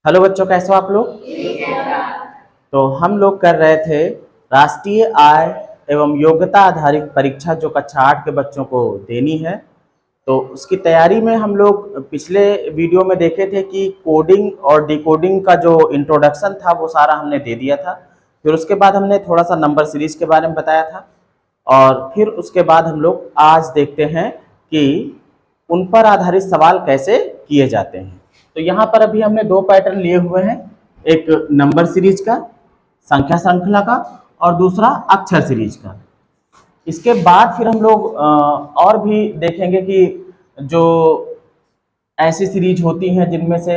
Hello बच्चों, कैसे हो आप लोग। तो हम लोग कर रहे थे राष्ट्रीय आय एवं योग्यता आधारित परीक्षा जो कक्षा 8 के बच्चों को देनी है। तो उसकी तैयारी में हम लोग पिछले वीडियो में देखे थे कि कोडिंग और डिकोडिंग का जो इंट्रोडक्शन था वो सारा हमने दे दिया था। फिर उसके बाद हमने थोड़ा सा नंबर सीरीज के बारे में बताया था और फिर उसके बाद हम लोग आज देखते हैं कि उन पर आधारित सवाल कैसे किए जाते हैं। तो यहाँ पर अभी हमने दो पैटर्न लिए हुए हैं, एक नंबर सीरीज का, संख्या श्रृंखला का, और दूसरा अक्षर सीरीज का। इसके बाद फिर हम लोग और भी देखेंगे कि जो ऐसी सीरीज होती हैं जिनमें से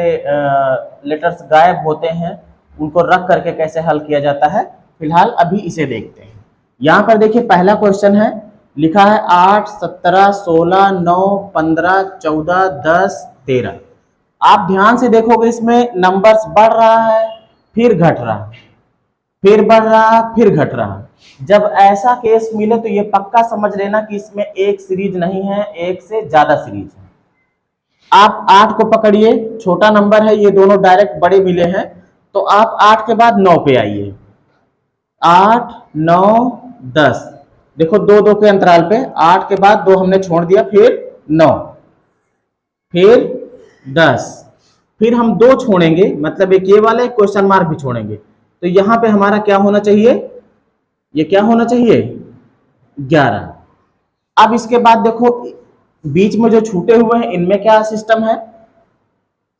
लेटर्स गायब होते हैं उनको रख करके कैसे हल किया जाता है। फिलहाल अभी इसे देखते हैं। यहाँ पर देखिए पहला क्वेश्चन है, लिखा है 8, 17, 16, 9, 15, 14, 10, 13। आप ध्यान से देखोगे इसमें नंबर्स बढ़ रहा है फिर घट रहा है, फिर बढ़ रहा फिर घट रहा। जब ऐसा केस मिले तो ये पक्का समझ लेना कि इसमें एक सीरीज नहीं है, एक से ज्यादा सीरीज है। आप 8 को पकड़िए, छोटा नंबर है, ये दोनों डायरेक्ट बड़े मिले हैं, तो आप 8 के बाद 9 पे आइए। 8, 9, 10, देखो 2-2 के अंतराल पे 8 के बाद 2 हमने छोड़ दिया, फिर 9, फिर 10, फिर हम 2 छोड़ेंगे, मतलब एक ये वाला क्वेश्चन मार्क भी छोड़ेंगे। तो यहां पे हमारा क्या होना चाहिए, ये क्या होना चाहिए, 11। अब इसके बाद देखो बीच में जो छूटे हुए हैं इनमें क्या सिस्टम है,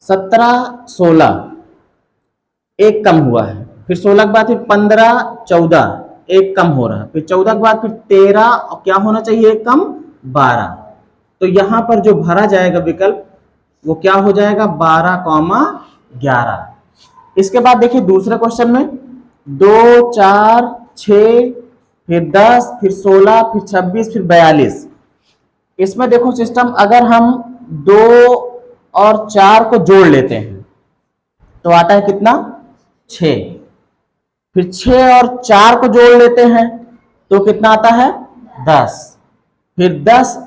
17, 16 एक कम हुआ है, फिर 16 के बाद फिर 15, 14 एक कम हो रहा है, फिर 14 के बाद फिर 13 और क्या होना चाहिए एक कम, 12। तो यहां पर जो भरा जाएगा विकल्प वो क्या हो जाएगा, 12,11। इसके बाद देखिए दूसरे क्वेश्चन में 2, 4, 6, फिर 10, फिर 16, फिर 26, फिर 42। इसमें देखो सिस्टम, अगर हम 2 और 4 को जोड़ लेते हैं तो आता है कितना, 6। फिर 6 और 4 को जोड़ लेते हैं तो कितना आता है, 10। फिर 10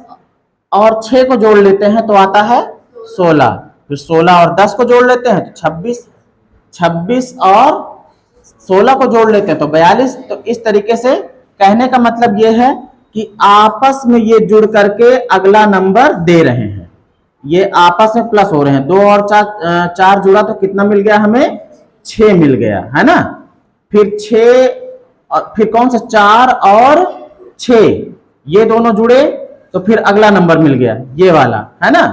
और 6 को जोड़ लेते हैं तो आता है 16। फिर 16 और 10 को जोड़ लेते हैं तो 26, 26 और 16 को जोड़ लेते हैं तो 42। तो इस तरीके से कहने का मतलब ये है कि आपस में ये जुड़ करके अगला नंबर दे रहे हैं, ये आपस में प्लस हो रहे हैं। 2 और 4 जुड़ा तो कितना मिल गया हमें, 6 मिल गया है ना। फिर 6 और फिर कौन सा, 4 और 6 ये दोनों जुड़े तो फिर अगला नंबर मिल गया ये वाला है ना।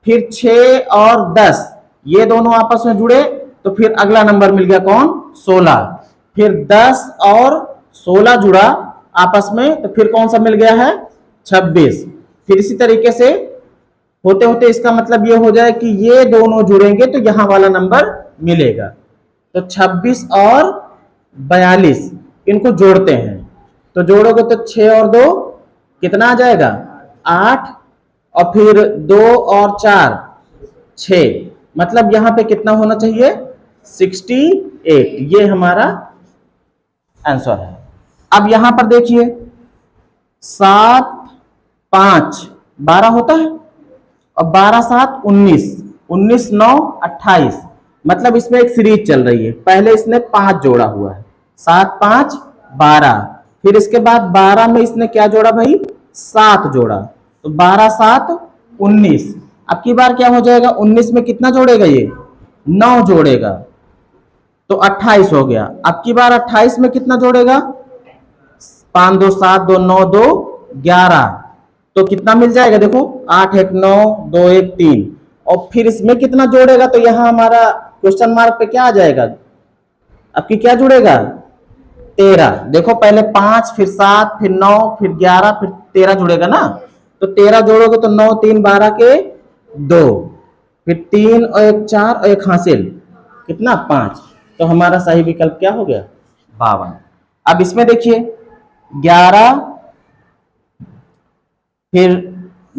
फिर 6 और 10 ये दोनों आपस में जुड़े तो फिर अगला नंबर मिल गया कौन, 16। फिर 10 और 16 जुड़ा आपस में तो फिर कौन सा मिल गया है, 26। फिर इसी तरीके से होते होते इसका मतलब ये हो जाए कि ये दोनों जुड़ेंगे तो यहां वाला नंबर मिलेगा। तो 26 और 42 इनको जोड़ते हैं तो जोड़ोगे तो 6 और 2 कितना आ जाएगा, 8, और फिर 2 और 4 6, मतलब यहां पे कितना होना चाहिए, 68। ये हमारा आंसर है। अब यहां पर देखिए 7, 5 12 होता है और 12, 7 19, 19, 9 28, मतलब इसमें एक सीरीज चल रही है। पहले इसने 5 जोड़ा हुआ है, 7, 5, 12, फिर इसके बाद 12 में इसने क्या जोड़ा भाई, 7 जोड़ा, तो 12, 7 19। अब की बार क्या हो जाएगा, 19 में कितना जोड़ेगा, ये 9 जोड़ेगा तो 28 हो गया। अब की बार 28 में कितना जोड़ेगा, 5, 2, 7, 2, 9, 2, 11, तो कितना मिल जाएगा, देखो 8, 1, 9, 2, 1, 3, और फिर इसमें कितना जोड़ेगा तो यहां हमारा क्वेश्चन मार्क पे क्या आ जाएगा, अब की क्या जुड़ेगा, 13। देखो पहले 5, फिर 7, फिर 9, फिर 11, फिर 13 जुड़ेगा ना। तो 13 जोड़ोगे तो 9, 3, 12 के 2, फिर 3 और 1 4 और 1 हासिल, कितना 5। तो हमारा सही विकल्प क्या हो गया, 52। अब इसमें देखिए 11 फिर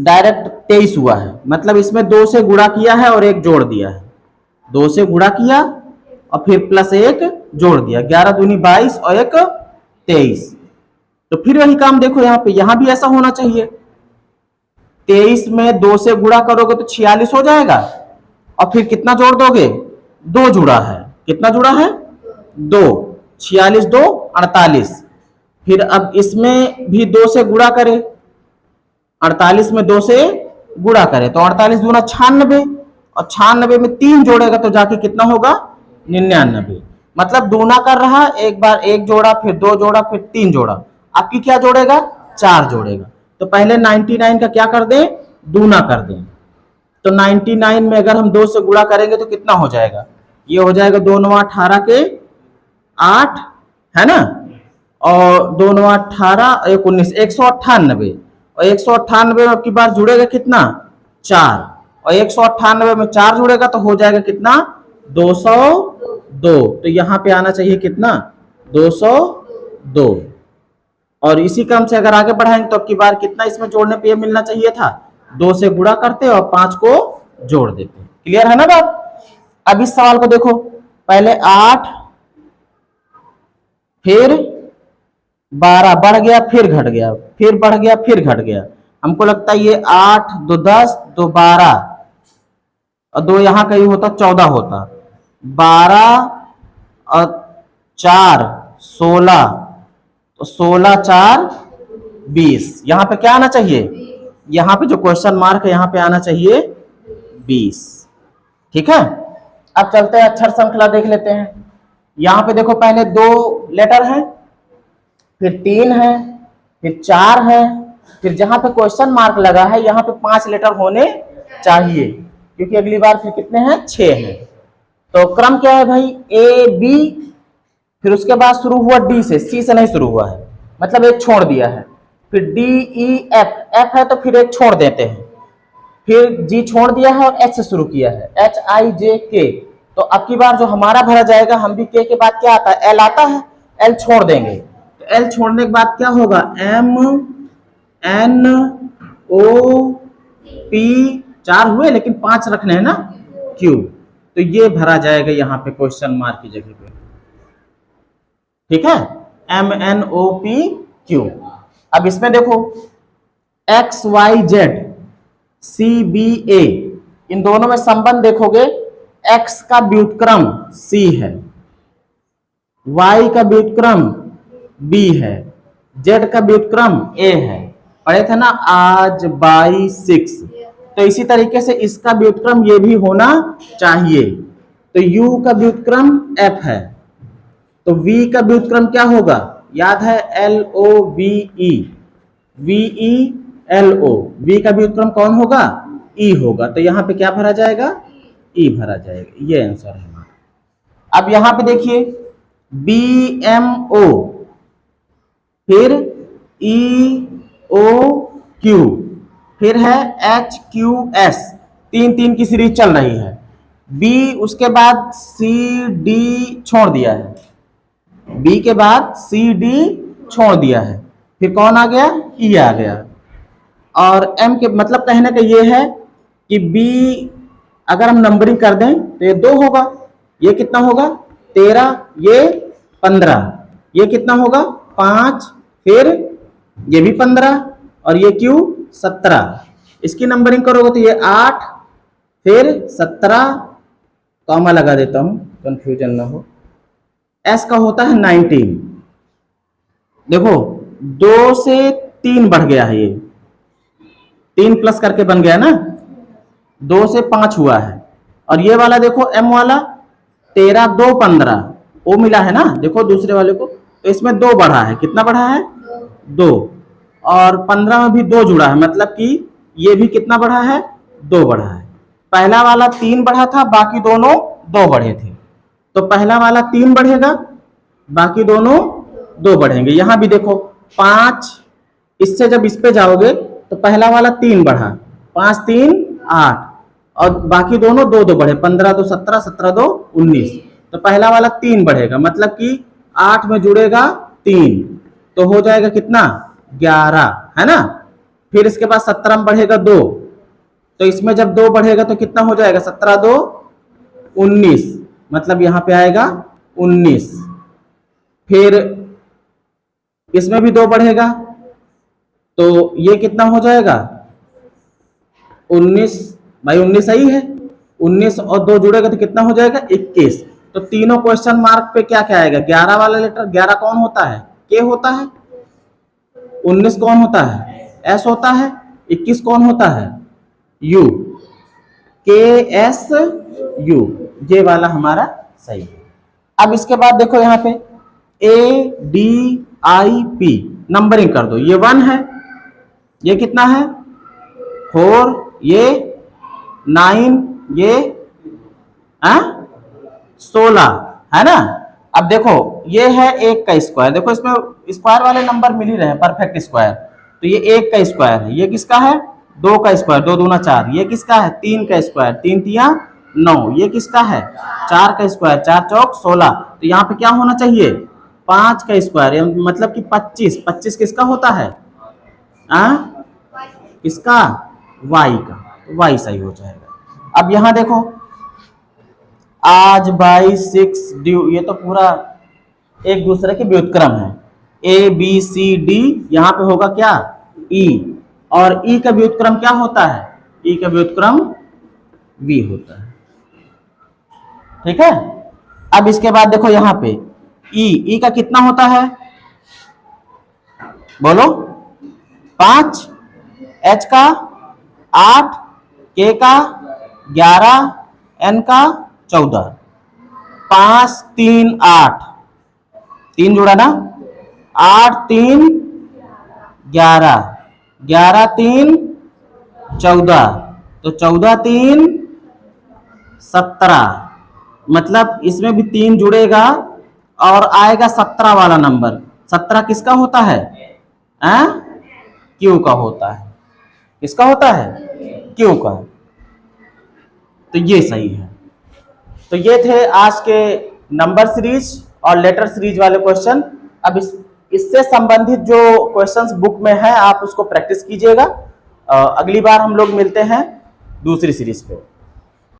डायरेक्ट 23 हुआ है, मतलब इसमें 2 से गुणा किया है और 1 जोड़ दिया है, 2 से गुणा किया और फिर प्लस 1 जोड़ दिया, 11 दूनी 22 और 1 23। तो फिर वही काम देखो यहाँ पे, यहां भी ऐसा होना चाहिए। 23 में 2 से गुणा करोगे तो 46 हो जाएगा और फिर कितना जोड़ दोगे, दो जुड़ा है। कितना जुड़ा है? दो। 46 दो 48। फिर अब इसमें भी दो से गुणा करें, 48 में दो से गुणा करें तो 48 दूना 96, और 96 में तीन जोड़ेगा तो जाके कितना होगा? 99। मतलब दूना कर रहा, एक बार एक जोड़ा, फिर दो जोड़ा, फिर तीन जोड़ा, आपकी क्या जोड़ेगा? चार जोड़ेगा। तो पहले 99 का क्या कर दें? दूना कर दें। तो 99 में अगर हम दो से गुणा करेंगे तो कितना हो जाएगा? ये हो जाएगा 2 9 18 के 8, है ना, और 2 9 18 1 19 198, और 198 में आपकी बार जुड़ेगा कितना? 4, और 198 में 4 जुड़ेगा तो हो जाएगा कितना? 202। तो यहां पे आना चाहिए कितना? 202। और इसी क्रम से अगर आगे बढ़ाएंगे तो आपकी बार कितना इसमें जोड़ने पे ये मिलना चाहिए था? 2 से गुणा करते और 5 को जोड़ देते। क्लियर है ना बात? अब इस सवाल को देखो, पहले 8, फिर 12, बढ़ गया फिर घट गया, फिर बढ़ गया फिर घट गया। हमको लगता है ये 8 2 10 2 12, और दो यहां कहीं होता 14 होता, 12 और 4 16, तो 16 4 20। यहां पे क्या आना चाहिए? यहां पे जो क्वेश्चन मार्क है यहां पे आना चाहिए 20। ठीक है, अब चलते हैं अक्षर श्रृंखला देख लेते हैं। यहां पे देखो पहले 2 लेटर हैं, फिर 3 है, फिर 4 है, फिर जहां पे क्वेश्चन मार्क लगा है यहां पे 5 लेटर होने चाहिए, क्योंकि अगली बार फिर कितने हैं? 6 हैं। तो क्रम क्या है भाई? ए बी, फिर उसके बाद शुरू हुआ डी से, सी से नहीं शुरू हुआ है, मतलब एक छोड़ दिया है। फिर डी ई एफ, एफ है तो फिर एक छोड़ देते हैं, फिर जी छोड़ दिया है और एच से शुरू किया है, एच आई जे के। तो अब की बार जो हमारा भरा जाएगा, हम भी के बाद क्या आता है? एल आता है, एल छोड़ देंगे। तो एल छोड़ने के बाद क्या होगा? एम एन ओ पी, 4 हुए लेकिन 5 रखने हैं ना, क्यू। तो ये भरा जाएगा यहाँ पे क्वेश्चन मार्क की जगह पे। ठीक है, M N O P Q. अब इसमें देखो X Y Z C B A, इन दोनों में संबंध देखोगे, एक्स का व्युत्क्रम सी है, वाई का व्युत्क्रम बी है, जेड का व्युत्क्रम ए है। पढ़े थे ना आज बाई 6। तो इसी तरीके से इसका व्युत्क्रम ये भी होना चाहिए। तो u का व्युत्क्रम f है, तो v का व्युत्क्रम क्या होगा? याद है? LOVE, VELO, v का व्युत्क्रम कौन होगा? e होगा। तो यहां पे क्या भरा जाएगा? e भरा जाएगा। ये आंसर है हमारा। अब यहां पे देखिए BMO, फिर EOQ, फिर है HQS, 3 की सीरीज चल रही है। B उसके बाद CD छोड़ दिया है, B के बाद CD छोड़ दिया है, फिर कौन आ गया? E आ गया। और M के मतलब कहने का ये है कि B अगर हम नंबरिंग कर दें तो ये 2 होगा, ये कितना होगा? 13, ये 15, ये कितना होगा? 5, फिर ये भी 15, और ये Q 17। इसकी नंबरिंग करोगे तो ये 8, फिर 17, कॉमा लगा देता हूं कंफ्यूजन ना हो। S का होता है 19। देखो 2 से 3 बढ़ गया है, ये 3 प्लस करके बन गया ना, 2 से 5 हुआ है। और ये वाला देखो M वाला 13 2 15, वो मिला है ना, देखो दूसरे वाले को, तो इसमें 2 बढ़ा है। कितना बढ़ा है? 2। और 15 में भी 2 जुड़ा है, मतलब कि ये भी कितना बढ़ा है? 2 बढ़ा है। पहला वाला 3 बढ़ा था, बाकी दोनों 2 बढ़े थे, तो पहला वाला 3 बढ़ेगा, बाकी दोनों 2 बढ़ेंगे। यहां भी देखो 5, इससे जब इस पे जाओगे तो पहला वाला 3 बढ़ा, 5 3 8, और बाकी दोनों 2 2 बढ़े, 15 2 17, 17 2 19। तो पहला वाला 3 बढ़ेगा, मतलब कि 8 में जुड़ेगा 3, तो हो जाएगा कितना? 11, है ना। फिर इसके बाद 17 में बढ़ेगा 2, तो इसमें जब 2 बढ़ेगा तो कितना हो जाएगा? 17 2 19, मतलब यहां पे आएगा 19। फिर इसमें भी 2 बढ़ेगा, तो ये कितना हो जाएगा? 19 भाई, 19 सही है, 19 और 2 जुड़ेगा तो कितना हो जाएगा 21। तो तीनों क्वेश्चन मार्क पे क्या क्या आएगा, 11 वाला लेटर। 11 कौन होता है, के होता है। 19 कौन होता है, एस होता है। 21 कौन होता है, यू, के एस यू, ये वाला हमारा सही है। अब इसके बाद देखो यहाँ पे A D I P numbering कर दो। ये 1 है, ये कितना है 4, ये 9, ये 16 है ना। अब देखो ये है 1 का स्क्वायर, देखो इसमें स्क्वायर वाले नंबर मिल ही रहे हैं, परफेक्ट स्क्वायर। तो ये 1 का स्क्वायर है, ये किसका है 2 का स्क्वायर, 2 दूना 4। ये किसका है 3 का स्क्वायर, 3 तिया 9। ये किसका है 4 का स्क्वायर, 4 चौक 16। तो यहाँ पे क्या होना चाहिए 5 का स्क्वायर, मतलब कि 25। 25 किसका होता है, किसका, y का। y सही हो जाएगा। अब यहाँ देखो आज 22 ड्यू, ये तो पूरा एक दूसरे के व्युत्क्रम है। ए बी सी डी, यहाँ पे होगा क्या ई, और ई का व्युत्क्रम क्या होता है, ई का व्युत्क्रम वी होता है। ठीक है। अब इसके बाद देखो यहाँ पे ई का कितना होता है, बोलो 5, एच का 8, के का 11, एन का 14। 5 3 8, 3 जुड़ा ना, 8 3 11, 11 3 14, तो 14 3 17। मतलब इसमें भी 3 जुड़ेगा और आएगा 17 वाला नंबर। 17 किसका होता है, क्यू का होता है। किसका होता है, क्यू का। तो ये सही है। तो ये थे आज के नंबर सीरीज और लेटर सीरीज वाले क्वेश्चन। अब इससे संबंधित जो क्वेश्चंस बुक में है आप उसको प्रैक्टिस कीजिएगा। अगली बार हम लोग मिलते हैं दूसरी सीरीज पे।